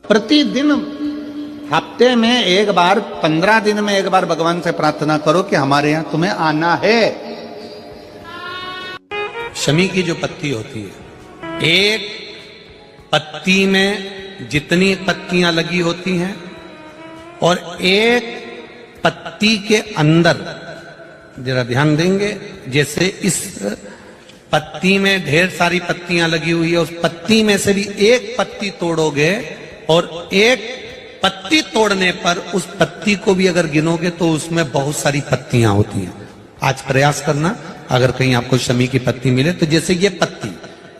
प्रतिदिन हफ्ते में एक बार, 15 दिन में एक बार भगवान से प्रार्थना करो कि हमारे यहां तुम्हें आना है। शमी की जो पत्ती होती है, एक पत्ती में जितनी पत्तियां लगी होती हैं और एक पत्ती के अंदर, जरा ध्यान देंगे, जैसे इस पत्ती में ढेर सारी पत्तियां लगी हुई है, उस पत्ती में से भी एक पत्ती तोड़ोगे और एक पत्ती तोड़ने पर उस पत्ती को भी अगर गिनोगे तो उसमें बहुत सारी पत्तियां होती हैं। आज प्रयास करना, अगर कहीं आपको शमी की पत्ती मिले तो जैसे ये पत्ती,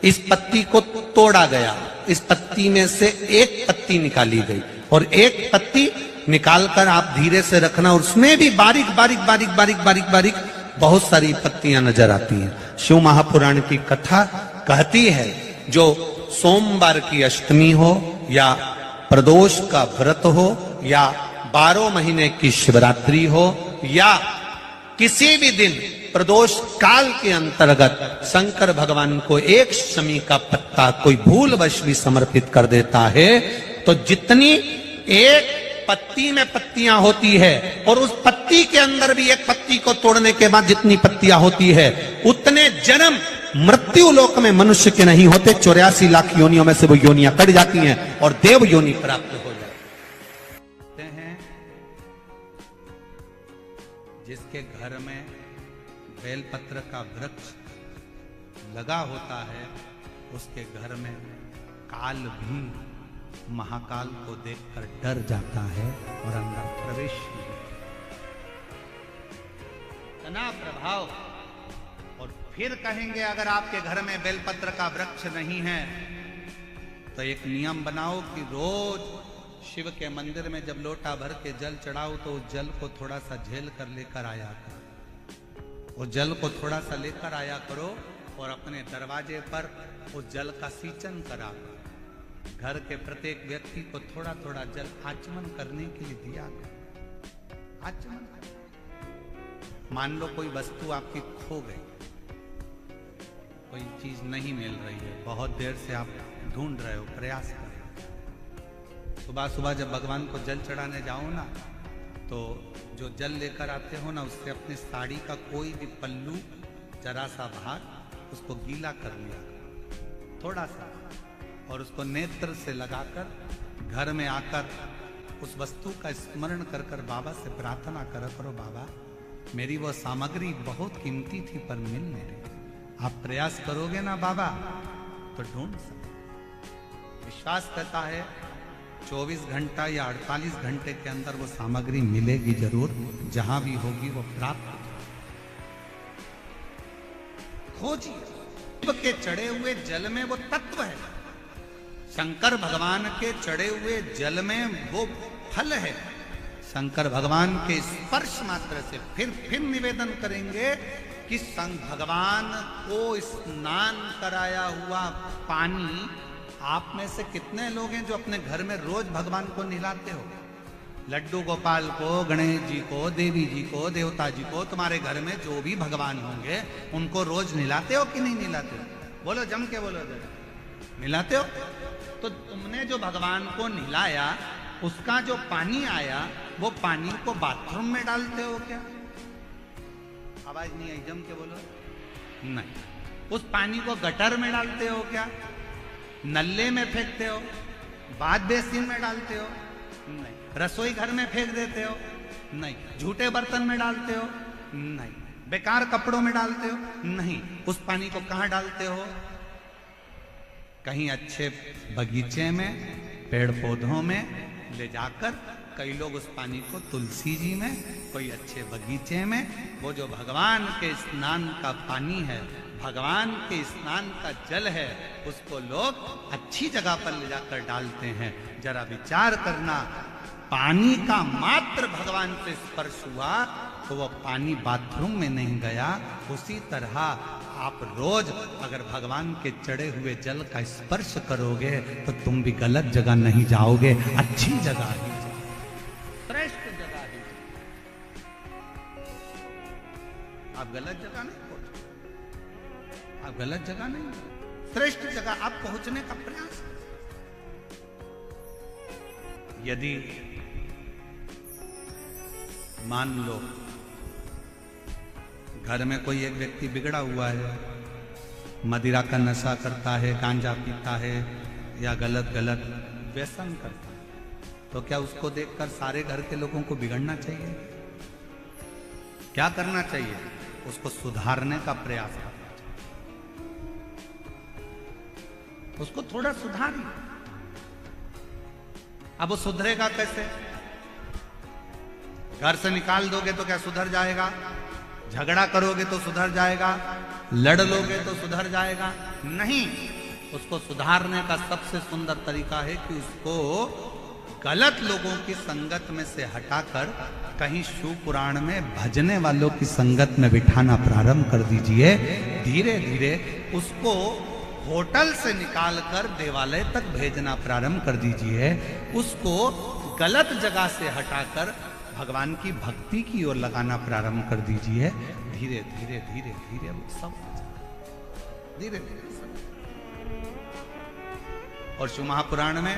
इस पत्ती को तोड़ा गया, इस पत्ती में से एक पत्ती निकाली गई और एक पत्ती निकालकर आप धीरे से रखना, और उसमें भी बारीक बारीक बारीक बारीक बारीक बारीक बहुत सारी पत्तियां नजर आती हैं। शिव महापुराण की कथा कहती है, जो सोमवार की अष्टमी हो या प्रदोष का व्रत हो या 12 महीने की शिवरात्रि हो या किसी भी दिन प्रदोष काल के अंतर्गत शंकर भगवान को एक शमी का पत्ता कोई भूलवश भी समर्पित कर देता है, तो जितनी एक पत्ती में पत्तियां होती है और उस पत्ती के अंदर भी एक पत्ती को तोड़ने के बाद जितनी पत्तियां होती है, उतने जन्म मृत्यु लोक में मनुष्य के नहीं होते। 84 लाख योनियों में से वो योनियां कट जाती हैं और देव योनि प्राप्त हो जाती हैं। जिसके घर में बेलपत्र का वृक्ष लगा होता है, उसके घर में काल भी महाकाल को देखकर डर जाता है और अंदर प्रवेश नहीं करता। प्रभाव। और फिर कहेंगे, अगर आपके घर में बेलपत्र का वृक्ष नहीं है तो एक नियम बनाओ कि रोज शिव के मंदिर में जब लोटा भर के जल चढ़ाओ तो उस जल को थोड़ा सा झेल कर लेकर आया करो। उस जल को थोड़ा सा लेकर आया करो और अपने दरवाजे पर उस जल का सींचन करा करो। घर के प्रत्येक व्यक्ति को थोड़ा थोड़ा जल आचमन करने के लिए दिया करो। आचमन। मान लो कोई वस्तु आपकी खो गई, कोई चीज नहीं मिल रही है, बहुत देर से आप ढूंढ रहे हो, प्रयास कर रहे हो। सुबह सुबह जब भगवान को जल चढ़ाने जाओ ना, तो जो जल लेकर आते हो ना, उससे अपनी साड़ी का कोई भी पल्लू, जरा सा भाग, उसको गीला कर लिया थोड़ा सा, और उसको नेत्र से लगाकर घर में आकर उस वस्तु का स्मरण कर कर बाबा से प्रार्थना करा करो, बाबा मेरी वो सामग्री बहुत कीमती थी पर मिल नहीं रही। आप प्रयास करोगे ना बाबा तो ढूंढ सकते। विश्वास करता है 24 घंटा या 48 घंटे के अंदर वो सामग्री मिलेगी जरूर, जहां भी होगी वो प्राप्त खोजिए। शिव के चढ़े हुए जल में वो तत्व है, शंकर भगवान के चढ़े हुए जल में वो फल है। शंकर भगवान के स्पर्श मात्र से फिर निवेदन करेंगे कि भगवान को स्नान कराया हुआ पानी, आप में से कितने लोग हैं जो अपने घर में रोज भगवान को नहलाते हो? लड्डू गोपाल को, गणेश जी को, देवी जी को, देवता जी को, तुम्हारे घर में जो भी भगवान होंगे उनको रोज नहलाते हो कि नहीं नहलाते हो? बोलो, जम के बोलो, नहलाते हो? तो तुमने जो भगवान को नहलाया, उसका जो पानी आया, वो पानी को बाथरूम में डालते हो क्या? आवाज नहीं आई, जम के बोलो। नहीं। उस पानी को गटर में डालते हो क्या? नल्ले में फेंकते हो? बाथ बेसिन में डालते हो? नहीं। रसोई घर में फेंक देते हो? नहीं। झूठे बर्तन में डालते हो? नहीं। बेकार कपड़ों में डालते हो? नहीं। उस पानी को कहां डालते हो? कहीं अच्छे बगीचे में, पेड़ पौधों में ले जाकर, कई लोग उस पानी को तुलसी जी में, कोई अच्छे बगीचे में, वो जो भगवान के स्नान का पानी है, भगवान के स्नान का जल है, उसको लोग अच्छी जगह पर ले जाकर डालते हैं। जरा विचार करना, पानी का मात्र भगवान से स्पर्श हुआ तो वो पानी बाथरूम में नहीं गया। उसी तरह आप रोज अगर भगवान के चढ़े हुए जल का स्पर्श करोगे तो तुम भी गलत जगह नहीं जाओगे, अच्छी जगह ही श्रेष्ठ जगह ही। आप गलत जगह नहीं पहुंचे, आप गलत जगह नहीं, श्रेष्ठ जगह आप पहुंचने का प्रयास करें। यदि मान लो घर में कोई एक व्यक्ति बिगड़ा हुआ है, मदिरा का नशा करता है, गांजा पीता है या गलत गलत व्यसन करता है, तो क्या उसको देखकर सारे घर के लोगों को बिगड़ना चाहिए? क्या करना चाहिए? उसको सुधारने का प्रयास करना चाहिए। उसको थोड़ा सुधारिए। अब वो सुधरेगा कैसे? घर से निकाल दोगे तो क्या सुधर जाएगा? झगड़ा करोगे तो सुधर जाएगा? लड़ लोगे तो सुधर जाएगा? नहीं। उसको सुधारने का सबसे सुंदर तरीका है कि उसको गलत लोगों की संगत में से हटाकर कहीं शिव पुराण में भजने वालों की संगत में बिठाना प्रारंभ कर दीजिए। धीरे धीरे उसको होटल से निकालकर देवालय तक भेजना प्रारंभ कर दीजिए। उसको गलत जगह से हटाकर भगवान की भक्ति की ओर लगाना प्रारंभ कर दीजिए। धीरे धीरे धीरे धीरे वो सब धीरे धीरे सब। और शिव महापुराण में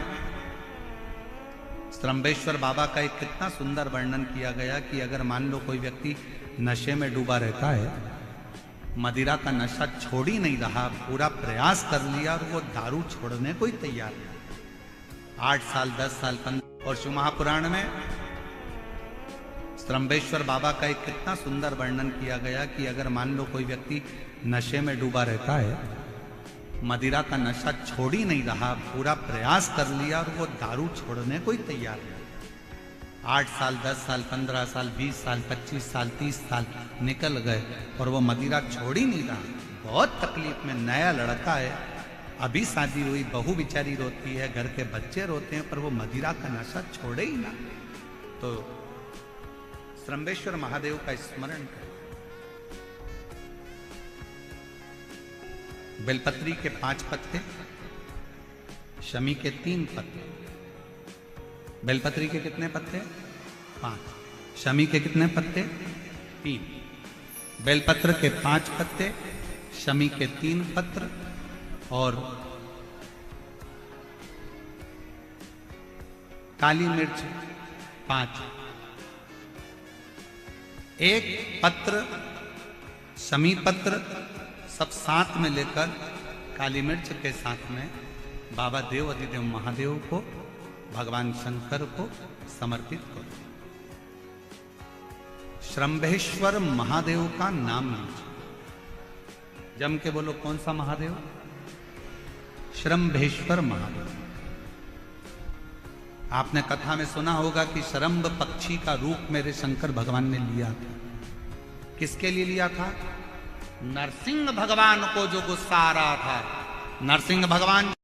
त्रंबेश्वर बाबा का एक कितना सुंदर वर्णन किया गया कि अगर मान लो कोई व्यक्ति नशे में डूबा रहता है, मदिरा का नशा छोड़ ही नहीं रहा, पूरा प्रयास कर लिया और वो दारू छोड़ने को ही तैयार नहीं, 8 साल 10 साल 15। और शिव महापुराण में त्रंबेश्वर बाबा का एक कितना सुंदर वर्णन किया गया कि अगर मान लो कोई व्यक्ति नशे में डूबा रहता है, मदिरा का नशा छोड़ ही नहीं रहा, पूरा प्रयास कर लिया और वो दारू छोड़ने को ही तैयार नहीं, 8 साल 10 साल 15 साल 20 साल 25 साल 30 साल निकल गए और वो मदिरा छोड़ ही नहीं रहा। बहुत तकलीफ में, नया लड़का है, अभी शादी हुई, बहू बेचारी रोती है, घर के बच्चे रोते हैं, पर वो मदिरा का नशा छोड़े ही ना। तो त्रंबेश्वर महादेव का स्मरण करें। बेलपत्री के 5 पत्ते, शमी के 3 पत्ते। बेलपत्री के कितने पत्ते? 5। शमी के कितने पत्ते? 3। बेलपत्र के 5 पत्ते, शमी के 3 पत्र और काली मिर्च 5। एक पत्र, शमी पत्र सब साथ में लेकर काली मिर्च के साथ में बाबा देव अधिदेव महादेव को, भगवान शंकर को समर्पित करो। श्रंभेश्वर महादेव का नाम लीजिए। जम के बोलो, कौन सा महादेव? श्रंभेश्वर महादेव। आपने कथा में सुना होगा कि शरंभ पक्षी का रूप मेरे शंकर भगवान ने लिया था। किसके लिए लिया था? नरसिंह भगवान को जो गुस्सा आ रहा था, नरसिंह भगवान